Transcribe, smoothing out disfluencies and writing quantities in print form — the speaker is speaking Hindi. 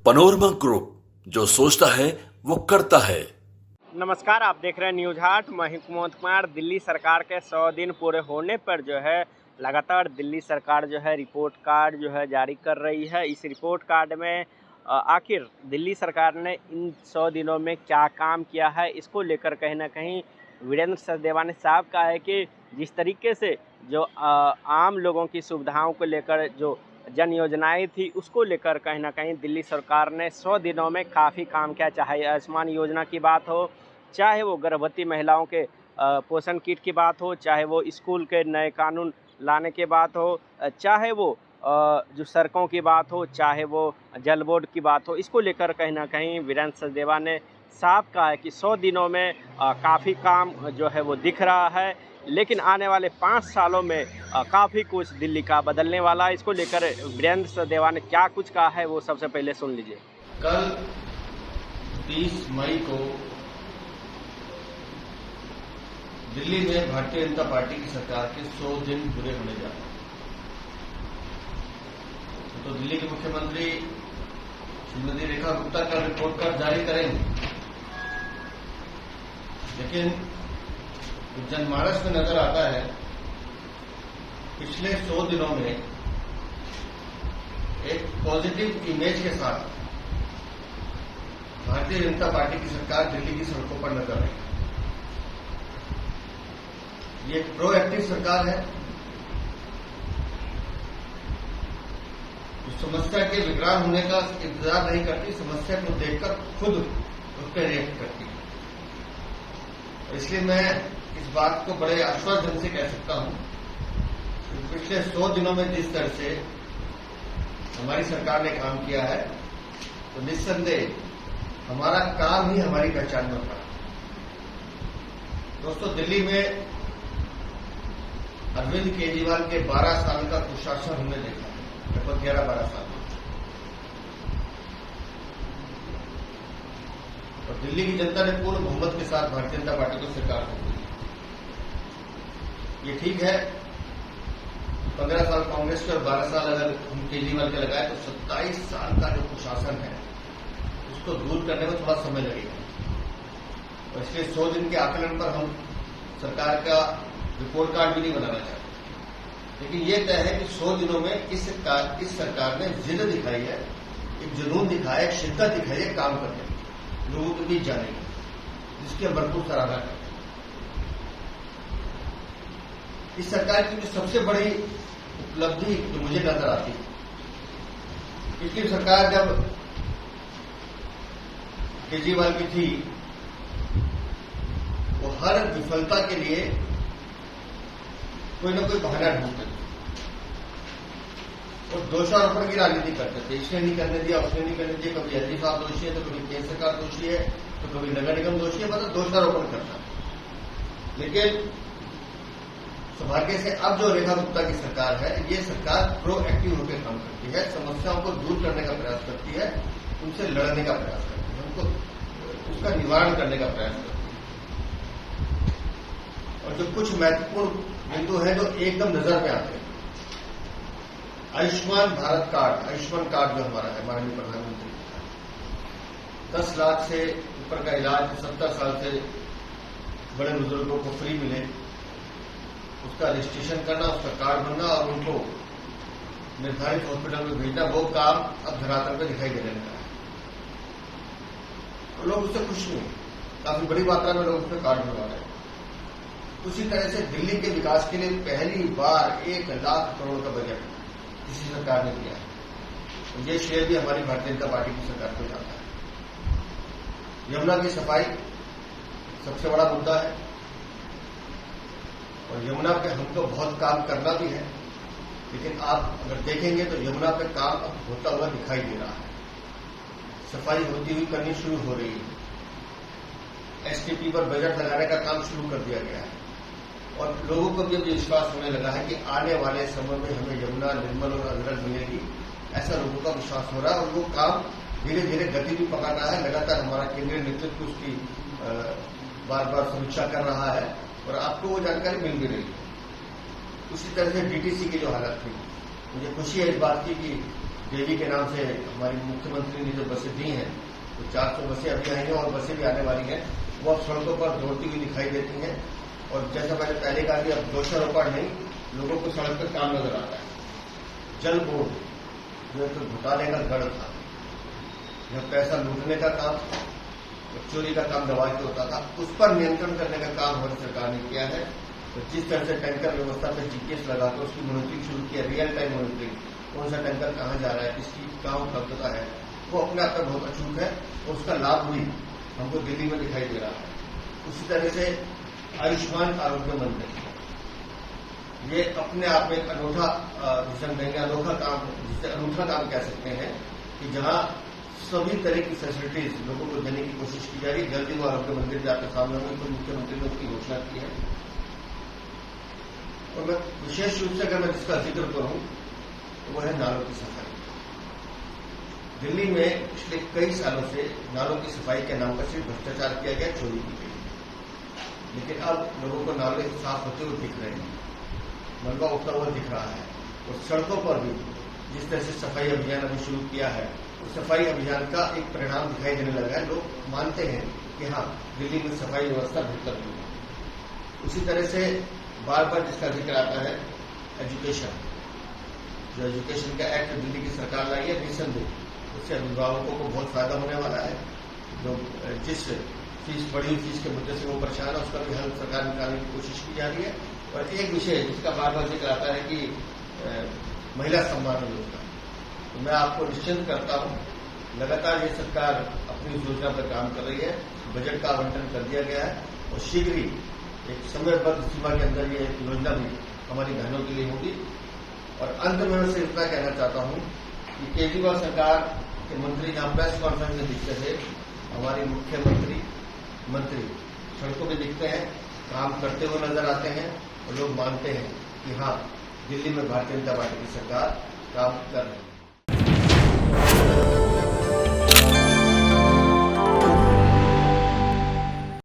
पनोरमा ग्रुप, जो सोचता है वो करता है। नमस्कार, आप देख रहे हैं न्यूज हाट। मैं कुमार कुमार। दिल्ली सरकार के 100 दिन पूरे होने पर जो है लगातार दिल्ली सरकार जो है रिपोर्ट कार्ड जो है जारी कर रही है। इस रिपोर्ट कार्ड में आखिर दिल्ली सरकार ने इन 100 दिनों में क्या काम किया है, इसको लेकर कहीं ना कहीं वीरेंद्र सचदेवा ने साफ कहा है कि जिस तरीके से जो आम लोगों की सुविधाओं को लेकर जो जन योजनाएं थी, उसको लेकर कहीं ना कहीं दिल्ली सरकार ने 100 दिनों में काफ़ी काम किया। चाहे आयुष्मान योजना की बात हो, चाहे वो गर्भवती महिलाओं के पोषण किट की बात हो, चाहे वो स्कूल के नए कानून लाने की बात हो, चाहे वो जो सड़कों की बात हो, चाहे वो जल बोर्ड की बात हो, इसको लेकर कहीं ना कहीं वीरेंद्र सचदेवा ने साफ कहा है कि 100 दिनों में काफ़ी काम जो है वो दिख रहा है, लेकिन आने वाले 5 सालों में काफ़ी कुछ दिल्ली का बदलने वाला है। इसको लेकर वीरेंद्र सचदेवा ने क्या कुछ कहा है, वो सबसे पहले सुन लीजिए। कल 30 मई को दिल्ली में भारतीय जनता पार्टी की सरकार के 100 दिन पूरे होने जा रहे हैं। तो दिल्ली के मुख्यमंत्री श्रीमती रेखा गुप्ता का रिपोर्ट कार्ड जारी करेंगे, लेकिन जनमानस में नजर आता है पिछले 100 दिनों में एक पॉजिटिव इमेज के साथ भारतीय जनता पार्टी की सरकार दिल्ली की सड़कों पर नजर आई। ये एक प्रोएक्टिव सरकार है, जो समस्या के विकराल होने का इंतजार नहीं करती, समस्या को देखकर खुद उस पर रिएक्ट करती है। इसलिए मैं इस बात को बड़े आश्वासन से कह सकता हूं कि पिछले 100 दिनों में जिस तरह से हमारी सरकार ने काम किया है, तो निस्संदेह हमारा काम ही हमारी पहचान बन रहा है। दोस्तों, दिल्ली में अरविंद केजरीवाल के 12 साल का कुशासन हमने देखा है, लगभग 11-12 साल। और दिल्ली की जनता ने पूर्ण बहुमत के साथ भारतीय जनता पार्टी को सरकार दी। ये ठीक है, 15 साल कांग्रेस के और 12 साल अगर हम केजरीवाल के लगाए तो 27 साल का जो कुशासन है उसको दूर करने में थोड़ा समय लगेगा। और इसलिए 100 दिन के आकलन पर हम सरकार का रिपोर्ट कार्ड भी नहीं बनाना चाहते, लेकिन यह तय है कि 100 दिनों में इस सरकार ने जिद दिखाई है, एक जुनून दिखाया, एक शिद्दत दिखाई है काम करने की, लोगों के बीच जाने की, जिसकी हम भरपूर सराहना करते हैं। इस सरकार की जो सबसे बड़ी उपलब्धि जो मुझे नजर आती है, पिछली सरकार जब केजरीवाल की थी, वो हर विफलता के लिए कोई ना कोई बहाना ढूंढते थे और दोषारोपण की राजनीति करते थे। इसने नहीं करने दिया, उसने नहीं करने दिया, कभी एसडी साहब दोषी है तो कभी केंद्र सरकार दोषी है तो कभी नगर निगम दोषी है, मतलब दोषारोपण करता है। लेकिन सौभाग्य से अब जो रेखा गुप्ता की सरकार है, ये सरकार प्रोएक्टिव होकर काम करती है, समस्याओं को दूर करने का प्रयास करती है, उनसे लड़ने का प्रयास करती है, उनको उसका निवारण करने का प्रयास करती है। और जो कुछ महत्वपूर्ण बिंदु है जो एकदम नजर में आते हैं, आयुष्मान भारत कार्ड, आयुष्मान कार्ड जो हमारा है, माननीय प्रधानमंत्री, 10 लाख से ऊपर का इलाज 70 साल से बड़े बुजुर्गों को फ्री मिले, उसका रजिस्ट्रेशन करना, उसका कार्ड बनना और उनको निर्धारित हॉस्पिटल में भेजना, वो काम अब धरातल पर दिखाई देने लगा है। तो लोग उससे खुश नहीं, काफी बड़ी मात्रा में लोग उसमें कार्ड बनवा रहे हैं। उसी तरह से दिल्ली के विकास के लिए पहली बार 1 लाख करोड़ का बजट किसी सरकार ने दिया है। ये श्रेय भी हमारी भारतीय जनता पार्टी की सरकार को जाता है। यमुना की सफाई सबसे बड़ा मुद्दा है और यमुना पे हमको बहुत काम करना भी है, लेकिन आप अगर देखेंगे तो यमुना पे काम अब होता हुआ दिखाई दे रहा है। सफाई होती हुई करनी शुरू हो रही है। एसटीपी पर बजट लगाने का काम शुरू कर दिया गया है और लोगों को भी अब विश्वास होने लगा है कि आने वाले समय में हमें यमुना निर्मल और अविरल मिलेगी। ऐसा लोगों का विश्वास हो रहा है और वो काम धीरे धीरे गति भी पकड़ रहा है। लगातार हमारा केंद्रीय नेतृत्व उसकी बार बार समीक्षा कर रहा है और आपको वो जानकारी मिल भी रही है। उसी तरह से डीटीसी की जो हालत थी, मुझे खुशी है इस बात की कि देवी के नाम से हमारी मुख्यमंत्री ने जो बसें दी हैं, तो 400 बसें अभी आई हैं और बसें भी आने वाली हैं। वो अब सड़कों पर दौड़ती हुई दिखाई देती हैं और जैसा मैंने पहले कहा कि अब दोषारोपण नहीं, लोगों को सड़क पर काम नजर आता है। जल बोर्ड जो है तो घोटाले का गढ़ था, जब पैसा लूटने का काम, चोरी का काम दबा के होता था, उस पर नियंत्रण करने का काम हमारी सरकार ने किया है। तो जिस तरह से टैंकर व्यवस्था पर जीपीएस लगाकर उसकी मॉनिटरिंग शुरू की है, रियल टाइम मॉनिटरिंग, कौन सा टैंकर कहां जा रहा है, किसकी कहां उपलब्धता है, वो अपने आप में बहुत अचूक है और उसका लाभ भी हमको दिल्ली में दिखाई दे रहा है। उसी तरह से आयुष्मान आरोग्य मंदिर, ये अपने आप में एक अनूठा मिशन देंगे, अनोखा काम, जिसे अनूठा काम कह सकते हैं, कि जहां सभी तरह की फैसिलिटीज लोगों को देने की कोशिश की जा रही है। जल्दी वो आरोग्य मंदिर भी आपके सामने होंगे, तो मुख्यमंत्री ने उसकी घोषणा की है। और मैं विशेष रूप से अगर मैं जिसका जिक्र करूं तो वो है नालों की सफाई। दिल्ली में पिछले कई सालों से नालों की सफाई के नाम पर सिर्फ भ्रष्टाचार किया गया, चोरी की गई, लेकिन अब लोगों को नाले साफ होते हुए दिख रहे हैं, मलबा उठता हुआ दिख रहा है। और सड़कों पर भी जिस तरह से सफाई अभियान अभी शुरू किया है, उस सफाई अभियान का एक परिणाम दिखाई देने लगा है। लोग मानते हैं कि हाँ, दिल्ली में सफाई व्यवस्था बेहतर हुई है। उसी तरह से बार बार जिसका जिक्र आता है एजुकेशन, जो एजुकेशन का एक्ट दिल्ली की सरकार लाई है, निसंदेह उससे अभिभावकों को बहुत फायदा होने वाला है। जो जिस फीस, बढ़ी हुई फीस के मुद्दे से वो परेशान है, उसका भी हल सरकार निकालने की कोशिश की जा रही है। और एक विषय जिसका बार बार जिक्र आता है कि महिला सम्मान योजना, तो मैं आपको निश्चिंत करता हूं, लगातार ये सरकार अपनी इस योजना पर काम कर रही है। बजट का आवंटन कर दिया गया है और शीघ्र ही एक समयबद्ध सीमा के अंदर ये योजना भी हमारी बहनों के लिए होगी। और अंत में मैं सिर्फ इतना कहना चाहता हूं कि केजरीवाल सरकार के मंत्री जहां प्रेस कॉन्फ्रेंस में दिखते थे, हमारी मुख्यमंत्री मंत्री सड़कों में दिखते हैं, काम करते हुए नजर आते हैं और लोग मानते हैं कि हाँ, दिल्ली में भारतीय जनता पार्टी की सरकार काम कर रही है।